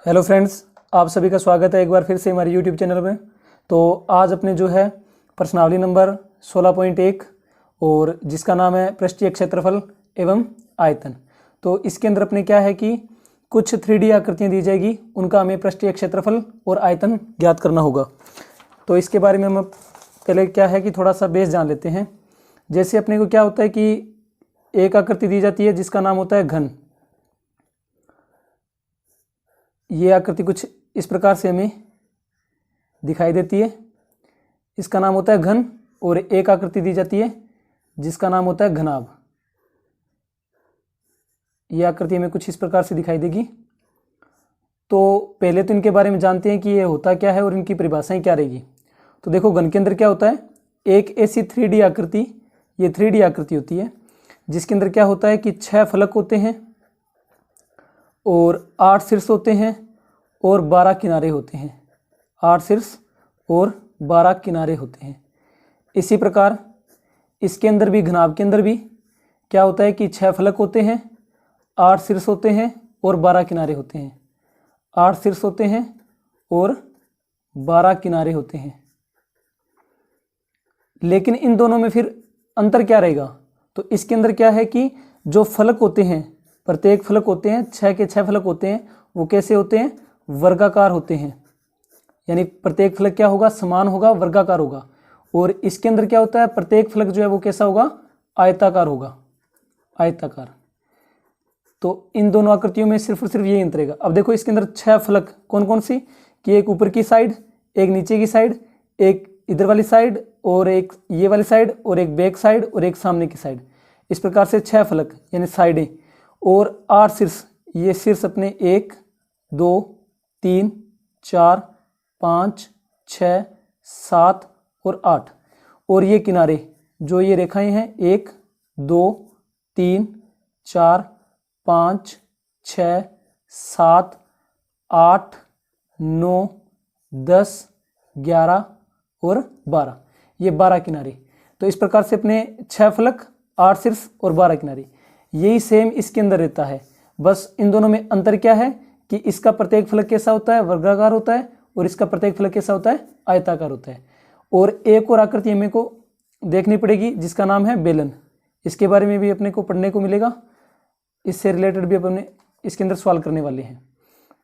Hello friends, आप सभी का स्वागत है एक बार फिर से हमारे यूट्यूब चैनल में। तो आज अपने जो है प्रश्नावली नंबर 16.1 और जिसका नाम है पृष्ठीय क्षेत्रफल एवं आयतन। तो इसके अंदर अपने क्या है कि कुछ 3D आकृतियाँ दी जाएगी, उनका हमें पृष्ठीय क्षेत्रफल और आयतन ज्ञात करना होगा। तो इसके बारे में हम पहले क्या है कि थोड़ा सा बेस जान लेते हैं। जैसे अपने को क्या होता है कि एक आकृति दी जाती है जिसका नाम होता है घन। ये आकृति कुछ इस प्रकार से हमें दिखाई देती है, इसका नाम होता है घन। और एक आकृति दी जाती है जिसका नाम होता है घनाभ। ये आकृति हमें कुछ इस प्रकार से दिखाई देगी। तो पहले तो इनके बारे में जानते हैं कि ये होता क्या है और इनकी परिभाषाएं क्या रहेगी। तो देखो, घन के अंदर क्या होता है, एक ऐसी 3D आकृति, ये 3D आकृति होती है जिसके अंदर क्या होता है कि 6 फलक होते हैं और 8 शीर्ष होते हैं और 12 किनारे होते हैं। 8 शीर्ष और 12 किनारे होते हैं। इसी प्रकार इसके अंदर भी, घनाभ के अंदर भी क्या होता है कि 6 फलक होते हैं, 8 शीर्ष होते हैं और 12 किनारे होते हैं। 8 शीर्ष होते हैं और 12 किनारे होते हैं। लेकिन इन दोनों में फिर अंतर क्या रहेगा? तो इसके अंदर क्या है कि जो फलक होते हैं, प्रत्येक फलक होते हैं, 6 के 6 फलक होते हैं, वो कैसे होते हैं? वर्गाकार होते हैं। यानी प्रत्येक फलक क्या होगा? समान होगा, वर्गाकार होगा। और इसके अंदर क्या होता है, प्रत्येक फलक जो है वो कैसा होगा? आयताकार होगा, आयताकार। तो इन दोनों आकृतियों में सिर्फ और सिर्फ यही अंतर रहेगा। अब देखो, इसके अंदर 6 फलक कौन कौन सी कि एक ऊपर की साइड, एक नीचे की साइड, एक इधर वाली साइड और एक ये वाली साइड और एक बैक साइड और एक सामने की साइड। इस प्रकार से 6 फलक यानी साइडें। और 8 शीर्ष, ये शीर्ष अपने 1 2 3 4 5 6 7 और 8। और ये किनारे जो ये रेखाएं हैं 1 2 3 4 5 6 7 8 9 10 11 और 12, ये 12 किनारे। तो इस प्रकार से अपने 6 फलक, 8 शीर्ष और 12 किनारे, यही सेम इसके अंदर रहता है। बस इन दोनों में अंतर क्या है कि इसका प्रत्येक फलक कैसा होता है? वर्गाकार होता है। और इसका प्रत्येक फलक कैसा होता है? आयताकार होता है। और एक और आकृति हमें को देखनी पड़ेगी जिसका नाम है बेलन। इसके बारे में भी अपने को पढ़ने को मिलेगा, इससे रिलेटेड भी अपने इसके अंदर सवाल करने वाले हैं।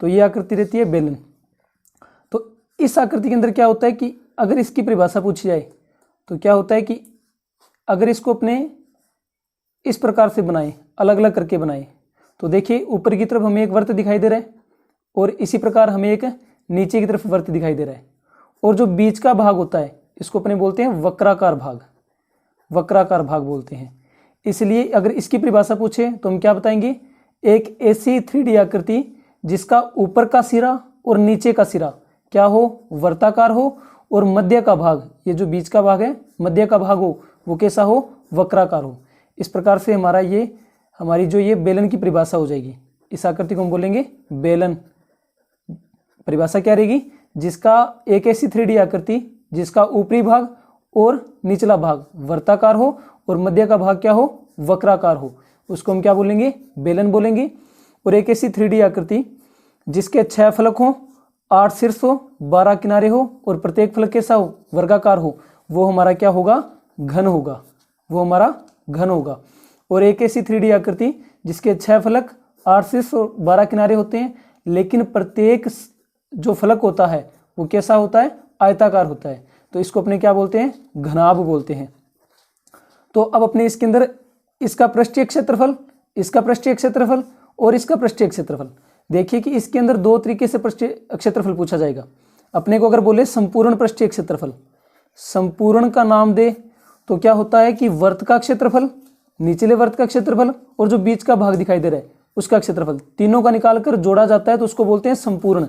तो ये आकृति रहती है बेलन। तो इस आकृति के अंदर क्या होता है कि अगर इसकी परिभाषा पूछी जाए तो क्या होता है कि अगर इसको अपने इस प्रकार से बनाए, अलग अलग करके बनाए, तो देखिए ऊपर की तरफ हमें एक वृत्त दिखाई दे रहा है और इसी प्रकार हमें एक नीचे की तरफ वृत्त दिखाई दे रहा है। और जो बीच का भाग होता है इसको अपने बोलते हैं वक्राकार भाग, वक्राकार भाग बोलते हैं। इसलिए अगर इसकी परिभाषा पूछे तो हम क्या बताएंगे? एक ऐसी 3D आकृति जिसका ऊपर का सिरा और नीचे का सिरा क्या हो? वर्ताकार हो और मध्य का भाग, ये जो बीच का भाग है, मध्य का भाग हो, वो कैसा हो? वक्राकार हो। इस प्रकार से हमारी जो ये बेलन की परिभाषा हो जाएगी। इस आकृति को हम बोलेंगे बेलन। परिभाषा क्या रहेगी? जिसका एक ऐसी 3D आकृति जिसका ऊपरी भाग और निचला भाग वर्ताकार हो और मध्य का भाग क्या हो? वक्राकार हो, उसको हम क्या बोलेंगे? बेलन बोलेंगे। और एक ऐसी 3D आकृति जिसके 6 फलक हो, 8 शीर्ष हो, 12 किनारे हो और प्रत्येक फलक कैसा हो? वर्गाकार हो, वो हमारा क्या होगा? घन होगा, वो हमारा घन होगा। और एक ऐसी 3D आकृति जिसके 6 फलक, 8 शीर्ष और 12 किनारे होते हैं, लेकिन प्रत्येक जो फलक होता है वो कैसा होता है? आयताकार होता है, तो इसको अपने क्या बोलते हैं? घनाभ बोलते हैं। तो अब अपने इसके अंदर इसका पृष्ठीय क्षेत्रफल, इसका पृष्ठीय क्षेत्रफल और इसका पृष्ठीय क्षेत्रफल, देखिए कि इसके अंदर 2 तरीके से पृष्ठीय क्षेत्रफल पूछा जाएगा। अपने को अगर बोले संपूर्ण पृष्ठीय क्षेत्रफल, संपूर्ण का नाम दे तो क्या होता है कि वृत्त का क्षेत्रफल, निचले वृत्त का क्षेत्रफल और जो बीच का भाग दिखाई दे रहा है उसका क्षेत्रफल, तीनों का निकालकर जोड़ा जाता है तो उसको बोलते हैं संपूर्ण।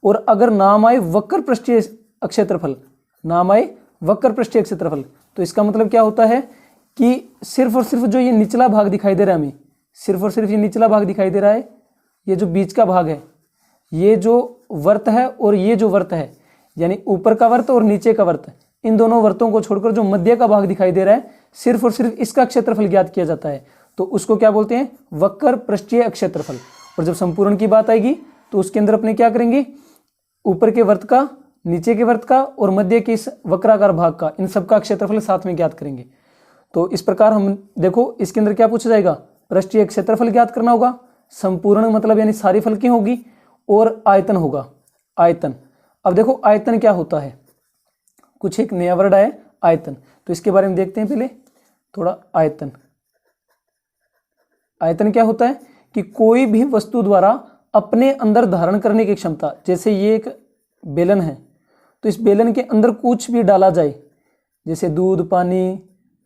और अगर नाम आए वक्र पृष्ठीय क्षेत्रफल, नाम आए वक्र पृष्ठीय क्षेत्रफल, तो इसका मतलब क्या होता है कि सिर्फ और सिर्फ जो ये निचला भाग दिखाई दे रहा है हमें, सिर्फ और सिर्फ ये निचला भाग दिखाई दे रहा है, ये जो बीच का भाग है, ये जो वृत्त है और ये जो वृत्त है, यानी ऊपर का वृत्त और नीचे का वृत्त, इन दोनों वृत्तों को छोड़कर जो मध्य का भाग दिखाई दे रहा है, सिर्फ और सिर्फ इसका क्षेत्रफल ज्ञात किया जाता है, तो उसको क्या बोलते हैं? वक्र पृष्ठीय क्षेत्रफल। और जब संपूर्ण की बात आएगी तो उसके अंदर अपने क्या करेंगे, ऊपर के वृत्त का, नीचे के वृत्त का और मध्य के इस वक्राकार भाग का, इन सबका क्षेत्रफल साथ में ज्ञात करेंगे। तो इस प्रकार हम देखो इसके अंदर क्या पूछा जाएगा, पृष्ठीय क्षेत्रफल ज्ञात करना होगा, संपूर्ण मतलब यानी सारी फलकें होगी, और आयतन होगा, आयतन। अब देखो आयतन क्या होता है, कुछ एक नया वर्ड है आयतन, तो इसके बारे में देखते हैं पहले थोड़ा। आयतन, आयतन क्या होता है कि कोई भी वस्तु द्वारा अपने अंदर धारण करने की क्षमता, जैसे ये एक बेलन है, तो इस बेलन के अंदर कुछ भी डाला जाए, जैसे दूध, पानी,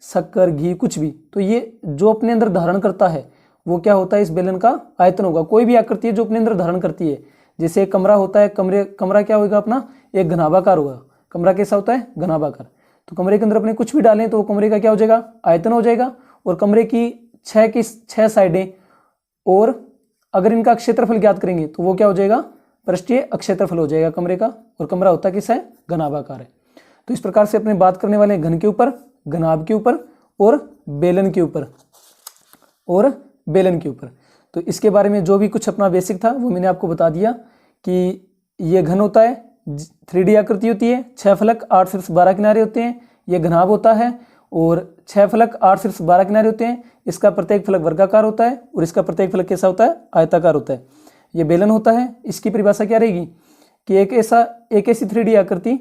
शक्कर, घी, कुछ भी, तो ये जो अपने अंदर धारण करता है वो क्या होता है, इस बेलन का आयतन होगा। कोई भी आकृति है जो अपने अंदर धारण करती है, जैसे एक कमरा होता है, कमरा क्या होगा अपना, एक घनाभाकार होगा। कमरा कैसा होता है, घनाभाकार। तो कमरे के अंदर अपने कुछ भी डालें तो वो कमरे का क्या हो जाएगा, आयतन हो जाएगा। और कमरे की छह साइडें, और अगर इनका क्षेत्रफल ज्ञात करेंगे तो वो क्या हो जाएगा, पृष्ठीय क्षेत्रफल हो जाएगा कमरे का। और कमरा होता किस है, घनाभाकार है। तो इस प्रकार से अपने बात करने वाले घन के ऊपर, घनाभ के ऊपर और बेलन के ऊपर, और बेलन के ऊपर। तो इसके बारे में जो भी कुछ अपना बेसिक था वो मैंने आपको बता दिया कि ये घन होता है, 3D आकृति होती है, 6 फलक 8 शीर्ष 12 किनारे होते हैं। ये घनाभ होता है और 6 फलक 8 शीर्ष 12 किनारे होते हैं। इसका प्रत्येक फलक वर्गाकार होता है और इसका प्रत्येक फलक कैसा होता है, आयताकार होता है। ये बेलन होता है, इसकी परिभाषा क्या रहेगी कि एक ऐसी 3D आकृति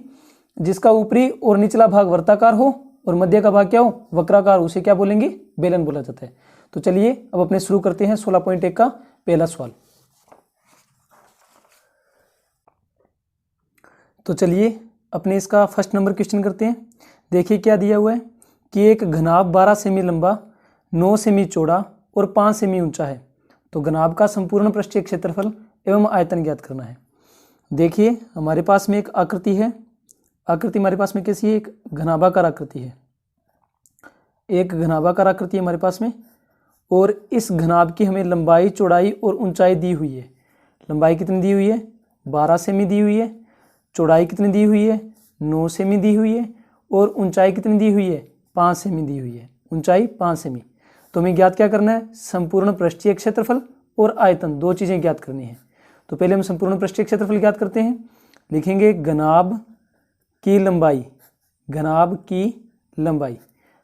जिसका ऊपरी और निचला भाग वर्ताकार हो और मध्य का भाग क्या हो, वक्राकार, उसे क्या बोलेंगे, बेलन बोला जाता है। तो चलिए अब अपने शुरू करते हैं 16.1 का पहला सवाल। तो चलिए अपने इसका फर्स्ट नंबर क्वेश्चन करते हैं। देखिए क्या दिया हुआ है कि एक घनाभ 12 सेमी लंबा, 9 सेमी चौड़ा और 5 सेमी ऊंचा है। तो घनाभ का संपूर्ण पृष्ठीय क्षेत्रफल एवं आयतन ज्ञात करना है। देखिए हमारे पास में एक आकृति है, आकृति हमारे पास में कैसी है, एक घनाभाकार आकृति है, एक घनाभाकार आकृति है हमारे पास में। और इस घनाभ की हमें लंबाई, चौड़ाई और ऊंचाई दी हुई है। लंबाई कितनी दी हुई है, 12 सेमी दी हुई है। चौड़ाई कितनी दी हुई है, 9 सेमी दी हुई है। और ऊंचाई कितनी दी हुई है, 5 सेमी दी हुई है, ऊंचाई 5 सेमी। तो हमें ज्ञात क्या करना है, संपूर्ण पृष्ठीय क्षेत्रफल और आयतन, दो चीज़ें ज्ञात करनी है। तो पहले हम संपूर्ण पृष्ठीय क्षेत्रफल ज्ञात करते हैं। लिखेंगे घनाभ की लंबाई, घनाभ की लंबाई,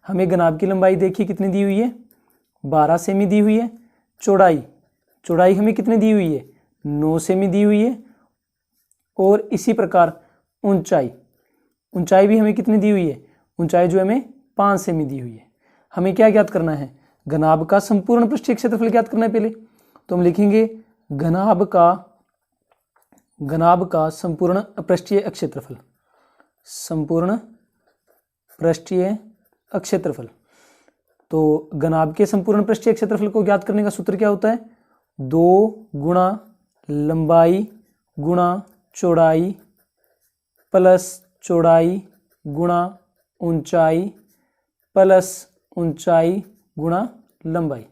हमें घनाभ की लंबाई देखिए कितनी दी हुई है, 12 सेमी दी हुई है। चौड़ाई, चौड़ाई हमें कितनी दी हुई है, 9 सेमी दी हुई है। और इसी प्रकार ऊंचाई, ऊंचाई भी हमें कितनी दी हुई है, ऊंचाई जो हमें 5 सेमी दी हुई है। हमें क्या ज्ञात करना है, घनाभ का संपूर्ण पृष्ठीय क्षेत्रफल ज्ञात करना है पहले। तो हम लिखेंगे घनाभ का संपूर्ण पृष्ठीय क्षेत्रफल, संपूर्ण पृष्ठीय क्षेत्रफल। तो घनाभ के संपूर्ण पृष्ठीय क्षेत्रफल को ज्ञात करने का सूत्र क्या होता है, 2 गुणा लंबाई गुणा चौड़ाई प्लस चौड़ाई गुणा ऊंचाई प्लस ऊंचाई गुणा लंबाई।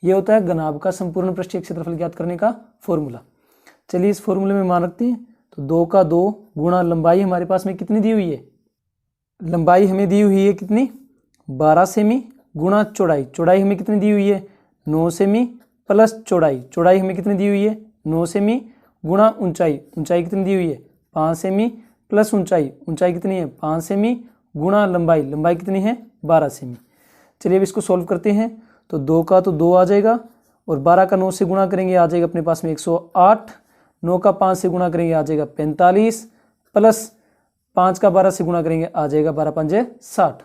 ये होता है घनाभ का संपूर्ण पृष्ठीय क्षेत्रफल ज्ञात करने का फॉर्मूला। चलिए इस फॉर्मूले में मान रखते हैं। तो 2 का 2 गुणा लंबाई हमारे पास में कितनी दी हुई है, लंबाई हमें दी हुई है कितनी, 12 सेमी गुणा चौड़ाई, चौड़ाई हमें कितनी दी हुई है, 9 सेमी प्लस चौड़ाई, चौड़ाई हमें कितनी दी हुई है, 9 सेमी गुणा ऊंचाई, ऊंचाई कितनी दी हुई है, 5 सेमी प्लस ऊंचाई, ऊंचाई कितनी है, 5 सेमी गुणा लंबाई, लंबाई कितनी है, 12 सेमी। चलिए अब इसको सॉल्व करते हैं। तो 2 का तो 2 आ जाएगा और 12 का 9 से गुणा करेंगे आ जाएगा अपने पास में 108। 9 का 5 से गुणा करेंगे आ जाएगा 45 प्लस 5 का 12 से गुणा करेंगे आ जाएगा 12 पंजे 60।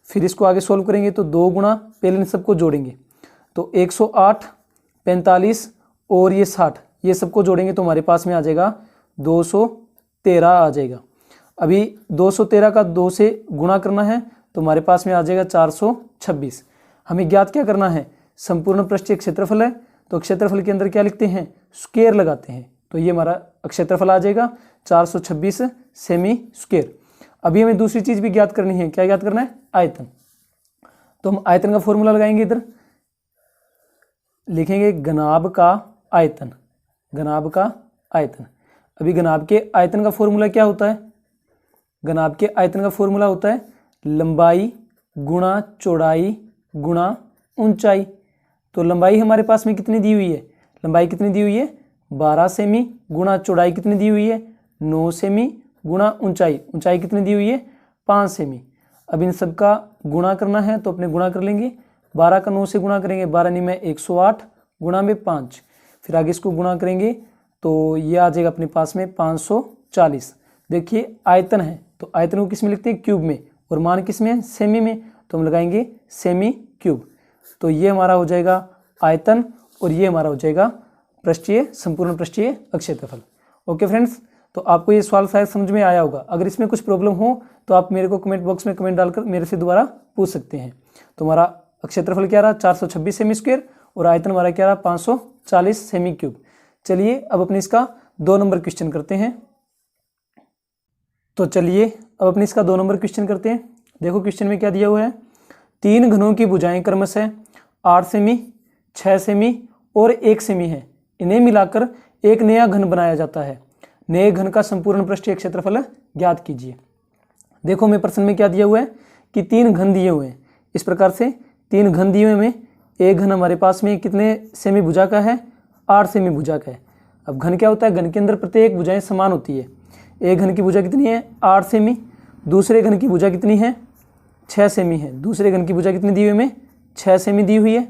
फिर इसको आगे सोल्व करेंगे तो 2 गुणा, पहले इन सबको जोड़ेंगे तो 108, 45 और ये 60, ये सबको जोड़ेंगे तो हमारे पास में आ जाएगा 213 आ जाएगा। अभी 213 का 2 से गुणा करना है तो हमारे पास में आ जाएगा 426। हमें ज्ञात क्या करना है, संपूर्ण पृष्ठीय क्षेत्रफल है। तो क्षेत्रफल के अंदर क्या लिखते हैं, स्क्वायर लगाते हैं। तो ये हमारा क्षेत्रफल आ जाएगा 426 सेमी स्क्वायर। अभी हमें दूसरी चीज भी ज्ञात करनी है, क्या ज्ञात करना है, आयतन। तो हम आयतन का फॉर्मूला लगाएंगे, इधर लिखेंगे घनाभ का आयतन, घनाभ का आयतन। अभी घनाभ के आयतन का फॉर्मूला क्या होता है, घनाभ के आयतन का फॉर्मूला होता है लंबाई गुणा चौड़ाई गुणा ऊंचाई। तो लंबाई हमारे पास में कितनी दी हुई है, लंबाई कितनी दी हुई है, 12 सेमी गुणा चौड़ाई कितनी दी हुई है 9 सेमी गुणा ऊंचाई, ऊंचाई कितनी दी हुई है 5 सेमी। अब इन सब का गुणा करना है तो अपने गुणा कर लेंगे, 12 का 9 से गुणा करेंगे, 12 नहीं में 108 गुणा में 5, फिर आगे इसको गुणा करेंगे तो ये आ जाएगा अपने पास में 540। देखिए आयतन है तो आयतन को किस में लिखते हैं क्यूब में, और मान किस में सेमी में, तो हम लगाएंगे सेमी क्यूब। तो ये हमारा हो जाएगा आयतन और ये हमारा हो जाएगा पृष्ठीय संपूर्ण पृष्ठीय अक्षेत्रफल। ओके फ्रेंड्स, तो आपको ये सवाल शायद समझ में आया होगा। अगर इसमें कुछ प्रॉब्लम हो तो आप मेरे को कमेंट बॉक्स में कमेंट डालकर मेरे से दोबारा पूछ सकते हैं। तो हमारा क्षेत्रफल क्या रहा 426 सेमी स्क्वायर और आयतन हमारा क्या रहा 540 सेमी क्यूब। चलिए अब अपने इसका 2 नंबर क्वेश्चन करते हैं। तो चलिए अब अपने इसका 2 नंबर क्वेश्चन करते हैं। देखो क्वेश्चन में क्या दिया हुआ है, 3 घनों की भुजाएं क्रमशः 8 सेमी, 6 सेमी और 1 सेमी है। इन्हें मिलाकर एक नया घन बनाया जाता है। नए घन का संपूर्ण पृष्ठीय क्षेत्रफल ज्ञात कीजिए। देखो हमें प्रश्न में क्या दिया हुआ है कि 3 घन दिए हुए हैं। इस प्रकार से 3 घन दिए हुए में एक घन हमारे पास में कितने सेमी भुजा का है 8 सेमी भुजा का है। अब घन क्या होता है, घन के अंदर प्रत्येक भुजाएं समान होती है। एक घन की भुजा कितनी है 8 सेमी, दूसरे घन की भुजा कितनी है 6 सेमी है। दूसरे घन की भुजा कितनी दी हुई है, 6 सेमी दी हुई है,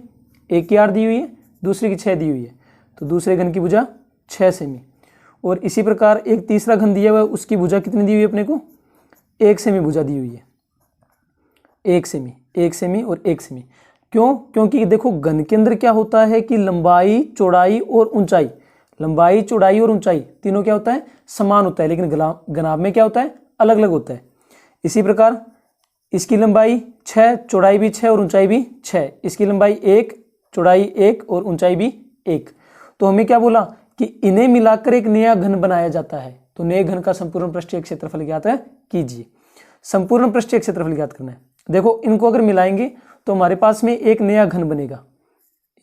एक की 8 दी हुई है, दूसरे की 6 दी हुई है, तो दूसरे घन की भुजा 6 सेमी। और इसी प्रकार एक तीसरा घन दिया हुआ है, उसकी भुजा कितनी दी हुई है अपने को 1 सेमी भुजा दी हुई है, 1 सेमी, 1 सेमी और 1 सेमी। क्यों, क्योंकि देखो घन के अंदर क्या होता है कि लंबाई चौड़ाई और ऊंचाई, लंबाई चौड़ाई और ऊंचाई तीनों क्या होता है समान होता है, लेकिन घनाभ में क्या होता है अलग अलग होता है। इसी प्रकार इसकी लंबाई 6, चौड़ाई भी 6 और ऊंचाई भी 6, इसकी लंबाई 1, चौड़ाई 1 और ऊंचाई भी 1। तो हमें क्या बोला कि इन्हें मिलाकर एक नया घन बनाया जाता है। तो नए घन का संपूर्ण पृष्ठीय क्षेत्रफल ज्ञात कीजिए। संपूर्ण पृष्ठीय क्षेत्रफल ज्ञात करना है। देखो इनको अगर मिलाएंगे तो हमारे पास में एक नया घन बनेगा।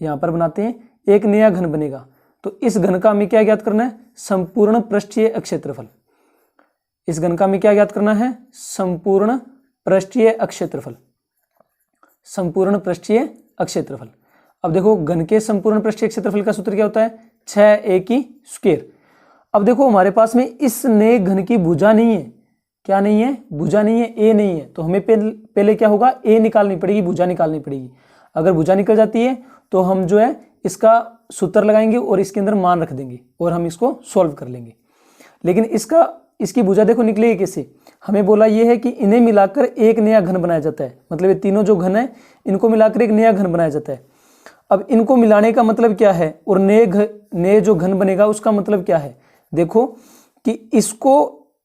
यहाँ पर बनाते हैं, एक नया घन बनेगा। तो इस घन का हमें क्या ज्ञात करना है संपूर्ण पृष्ठीय क्षेत्रफल। इस घन का हमें क्या ज्ञात करना है संपूर्ण पृष्ठीय क्षेत्रफल, संपूर्ण पृष्ठीय क्षेत्रफल। अब देखो घन के संपूर्ण पृष्ठीय क्षेत्रफल का सूत्र क्या होता है 6a की स्क्वायर। अब देखो हमारे पास में इस नए घन की भुजा नहीं है, क्या नहीं है भुजा नहीं है, a नहीं है। तो हमें पहले क्या होगा a निकालनी पड़ेगी, भुजा निकालनी पड़ेगी। अगर भुजा निकल जाती है तो हम जो है इसका सूत्र लगाएंगे और इसके अंदर मान रख देंगे और हम इसको सॉल्व कर लेंगे। लेकिन इसकी भुजा देखो निकलेगी कैसे, हमें बोला ये है कि इन्हें मिलाकर एक नया घन बनाया जाता है। मतलब ये तीनों जो घन है इनको मिलाकर एक नया घन बनाया जाता है। अब इनको मिलाने का मतलब क्या है और नए जो घन बनेगा उसका मतलब क्या है। देखो कि इसको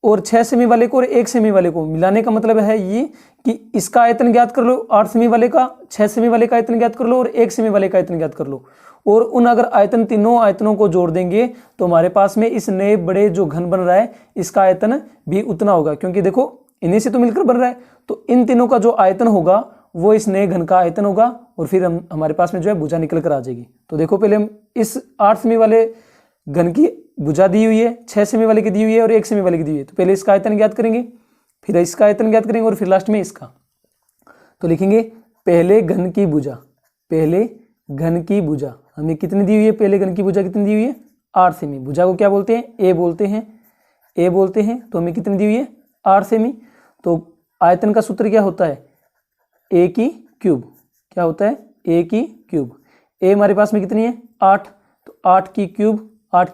और 6 सेमी वाले को और 1 सेमी वाले को मिलाने का मतलब है ये कि इसका आयतन ज्ञात कर लो, 8 सेमी वाले का 6 सेमी वाले का आयतन ज्ञात कर लो और 1 सेमी वाले का आयतन ज्ञात कर लो। और उन अगर आयतन तीनों आयतनों को जोड़ देंगे तो हमारे पास में इस नए बड़े जो घन बन रहा है इसका आयतन भी उतना होगा, क्योंकि देखो इन्हीं से तो मिलकर बन रहा है। तो इन तीनों का जो आयतन होगा वो इस नए घन का आयतन होगा और फिर हमारे पास में जो है भुजा निकल कर आ जाएगी। तो देखो पहले हम इस 8 सेमी वाले घन की भुजा दी हुई है, 6 सेमी वाले की दी हुई है और 1 सेमी वाले की दी हुई है। तो पहले इसका आयतन ज्ञात करेंगे, फिर इसका आयतन ज्ञात करेंगे और फिर लास्ट में इसका। तो लिखेंगे पहले घन की भुजा, पहले घन की भुजा हमें कितनी दी हुई है, पहले घन की भुजा कितनी दी हुई है 8 सेमी। भुजा को क्या बोलते हैं ए बोलते हैं, ए बोलते हैं। तो हमें कितनी दी हुई है 8 सेमी। तो आयतन का सूत्र क्या होता है ए की क्यूब, क्या होता है ए की क्यूब। ए हमारे पास में कितनी है 8, तो 8 की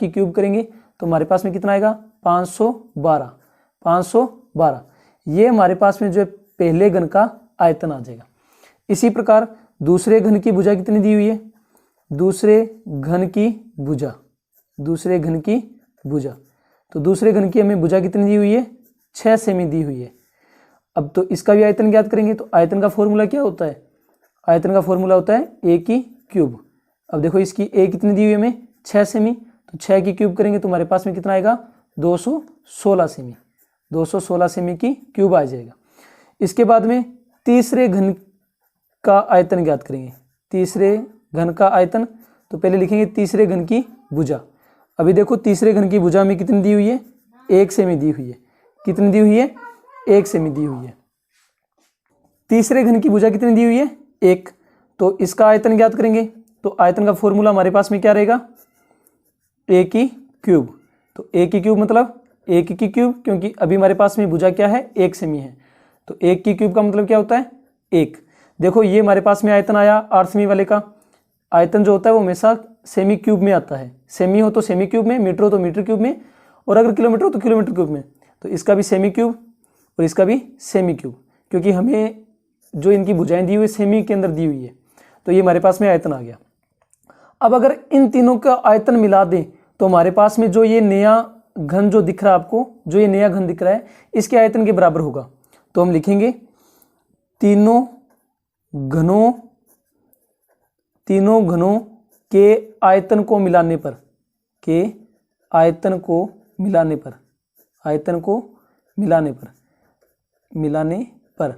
क्यूब करेंगे तो हमारे पास में कितना आएगा 512, 512। ये हमारे पास में जो है पहले घन का आयतन आ जाएगा। इसी प्रकार दूसरे घन की भुजा कितनी दी हुई है, दूसरे घन की भुजा, दूसरे घन की भुजा। तो दूसरे घन की हमें भुजा कितनी दी हुई है 6 सेमी दी हुई है। अब तो इसका भी आयतन ज्ञात करेंगे। तो आयतन का फॉर्मूला क्या होता है, आयतन का फॉर्मूला होता है ए की क्यूब। अब देखो इसकी ए कितनी दी हुई है हमें 6 सेमी, तो 6 की क्यूब करेंगे तो हमारे पास में कितना आएगा 216 सेमी, 216 सेमी की क्यूब आ जाएगा। इसके बाद में तीसरे घन का आयतन ज्ञात करेंगे, तीसरे घन का आयतन। तो पहले लिखेंगे तीसरे घन की भुजा। अभी देखो तीसरे घन की भुजा में कितनी दी हुई है 1 सेमी दी हुई है, कितनी दी हुई है 1 सेमी दी हुई है। तीसरे घन की भुजा कितनी दी हुई है 1, तो इसका आयतन ज्ञात करेंगे। तो आयतन का फॉर्मूला हमारे पास में क्या रहेगा a की क्यूब। तो a की क्यूब मतलब 1 की क्यूब, क्योंकि अभी हमारे पास में भुजा क्या है 1 सेमी है, तो 1 की क्यूब का मतलब क्या होता है 1। देखो ये हमारे पास में आयतन आया 8 सेमी वाले का। आयतन जो होता है वो हमेशा सेमी क्यूब में आता है, सेमी हो तो सेमी क्यूब में, मीटर हो तो मीटर क्यूब में, और अगर किलोमीटर हो तो किलोमीटर क्यूब में। तो इसका भी सेमी क्यूब और इसका भी सेमी क्यूब, क्योंकि हमें जो इनकी भुजाएं दी हुई सेमी के अंदर दी हुई है। तो ये हमारे पास में आयतन आ गया। अब अगर इन तीनों का आयतन मिला दें तो हमारे पास में जो ये नया घन जो दिख रहा है आपको, जो ये नया घन दिख रहा है, इसके आयतन के बराबर होगा। तो हम लिखेंगे तीनों घनों के आयतन को मिलाने पर, के आयतन को मिलाने पर, आयतन को मिलाने पर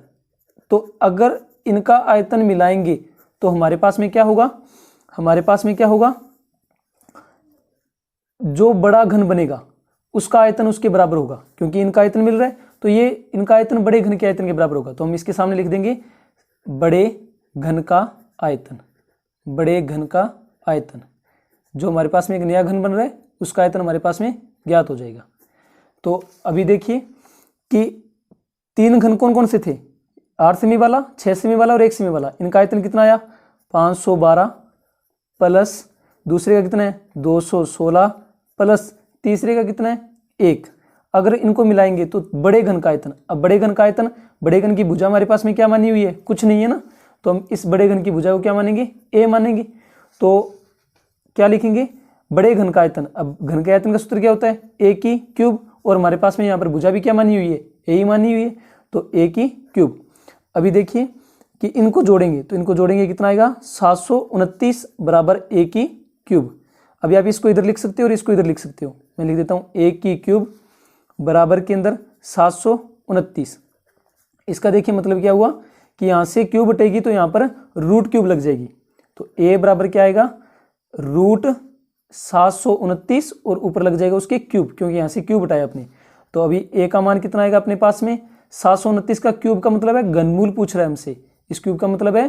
तो अगर इनका आयतन मिलाएंगे तो हमारे पास में क्या होगा, हमारे पास में क्या होगा, जो बड़ा घन बनेगा उसका आयतन उसके बराबर होगा, क्योंकि इनका आयतन मिल रहा है तो ये इनका आयतन बड़े घन के आयतन के बराबर होगा। तो हम इसके सामने लिख देंगे बड़े घन का आयतन, बड़े घन का आयतन। जो हमारे पास में एक नया घन बन रहा है उसका आयतन हमारे पास में ज्ञात हो जाएगा। तो अभी देखिए कि 3 घन कौन कौन से थे, 8 सेमी वाला, 6 सेमी वाला और 1 सेमी वाला। इनका आयतन कितना आया 512 प्लस दूसरे का कितना है 216 प्लस तीसरे का कितना है 1। अगर इनको मिलाएंगे तो बड़े घन का आयतन, अब बड़े घन का आयतन, बड़े घन की भुजा हमारे पास में क्या मानी हुई है, कुछ नहीं है ना, तो हम इस बड़े घन की भुजा को क्या मानेंगे a मानेंगे। तो क्या लिखेंगे बड़े घन का आयतन। अब घन के आयतन का सूत्र क्या होता है a की क्यूब, और हमारे पास में यहाँ पर भुजा भी क्या मानी हुई है a ही मानी हुई है, तो a की क्यूब। अभी देखिए कि इनको जोड़ेंगे तो इनको जोड़ेंगे कितना आएगा 729 बराबर a की क्यूब। अभी आप इसको इधर लिख सकते हो और इसको इधर लिख सकते हो। मैं लिख देता हूँ a की क्यूब बराबर के अंदर 729। इसका देखिए मतलब क्या हुआ कि यहाँ से क्यूब हटेगी तो यहाँ पर रूट क्यूब लग जाएगी। तो a बराबर क्या आएगा रूट 729 और ऊपर लग जाएगा उसके क्यूब, क्योंकि यहाँ से क्यूब हटाया अपने। तो अभी a का मान कितना आएगा अपने पास में 729 का क्यूब का मतलब है घनमूल पूछ रहा है हमसे। इस क्यूब का मतलब है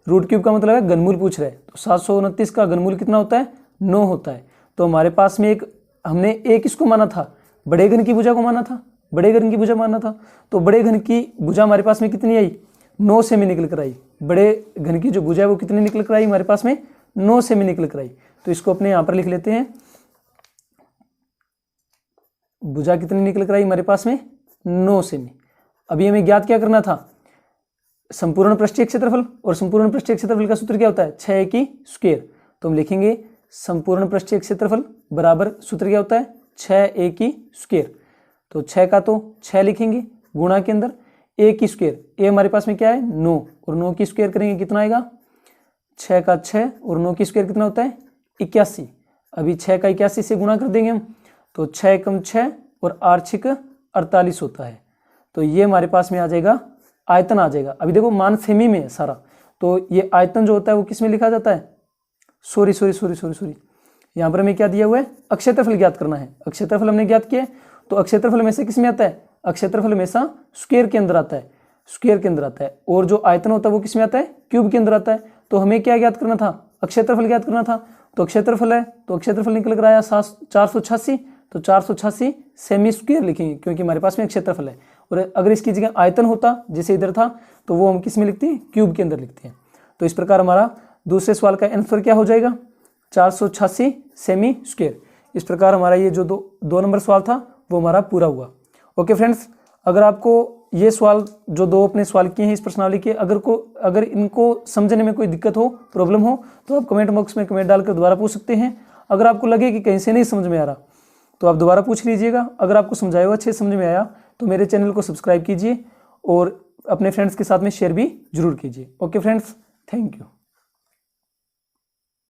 रूट क्यूब का मतलब है घनमूल पूछ रहा है। तो 729 का घनमूल कितना होता है 9 होता है। तो हमारे पास में एक हमने एक इसको माना था, बड़े घन की भुजा को माना था, बड़े घन की भुजा माना था। तो बड़े घन की भुजा हमारे पास में कितनी आई 9 सेमी निकल कर आई। बड़े घन की जो भुजा है वो कितनी निकल कर आई हमारे पास में 9 सेमी निकल कर आई। तो इसको अपने यहाँ पर लिख लेते हैं, भुजा कितनी निकल कर आई हमारे पास में 9 सेमी। अभी हमें ज्ञात क्या करना था संपूर्ण पृष्ठीय क्षेत्रफल, और संपूर्ण पृष्ठीय क्षेत्रफल का सूत्र क्या होता है 6a की स्क्वायर। तो हम लिखेंगे संपूर्ण पृष्ठीय क्षेत्रफल बराबर सूत्र क्या होता है 6a की स्क्वायर। तो 6 का तो 6 लिखेंगे गुणा के अंदर a की स्क्वायर, a हमारे पास में क्या है 9, और 9 की स्क्वायर करेंगे कितना आएगा 6 का 6 और 9 की स्क्वायर कितना होता है 81। अभी 6 का 81 से गुणा कर देंगे हम, तो 6 कम 6 और 8 छिक 48 होता है। तो ये हमारे पास में आ जाएगा आयतन आ जाएगा। अभी देखो मान सेमी में है सारा, तो ये आयतन जो होता है वो किस में लिखा जाता है, सॉरी यहाँ पर हमें क्या दिया हुआ है अक्षेत्रफल ज्ञात करना है। अक्षेत्रफल हमने ज्ञात किया है, तो अक्षेत्रफल में से किस में आता है अक्षेत्रफल हमेशा स्क्वायर के अंदर आता है, स्क्वायर के अंदर आता है। और जो आयतन होता है वो किस में आता है क्यूब के अंदर आता है। तो हमें क्या ज्ञात करना था अक्षेत्रफल ज्ञात करना था। तो अक्षेत्रफल है तो अक्षेत्रफल निकल कर आया 486, तो 486 सेमी स्क्वायर लिखेंगे क्योंकि हमारे पास में क्षेत्रफल है। और अगर इसकी जगह आयतन होता जैसे इधर था तो वो हम किस में लिखते हैं क्यूब के अंदर लिखते हैं। तो इस प्रकार हमारा दूसरे सवाल का आंसर क्या हो जाएगा 486 सेमी स्क्वायर। इस प्रकार हमारा ये जो दो नंबर सवाल था वो हमारा पूरा हुआ। ओके फ्रेंड्स, अगर आपको ये सवाल जो दो अपने सवाल किए हैं इस प्रश्नावली के अगर इनको समझने में कोई दिक्कत हो प्रॉब्लम हो तो आप कमेंट बॉक्स में कमेंट डालकर दोबारा पूछ सकते हैं। अगर आपको लगे कि कहीं से नहीं समझ में आ रहा तो आप दोबारा पूछ लीजिएगा। अगर आपको समझाया हुआ अच्छे समझ में आया तो मेरे चैनल को सब्सक्राइब कीजिए और अपने फ्रेंड्स के साथ में शेयर भी जरूर कीजिए। Okay friends, thank you.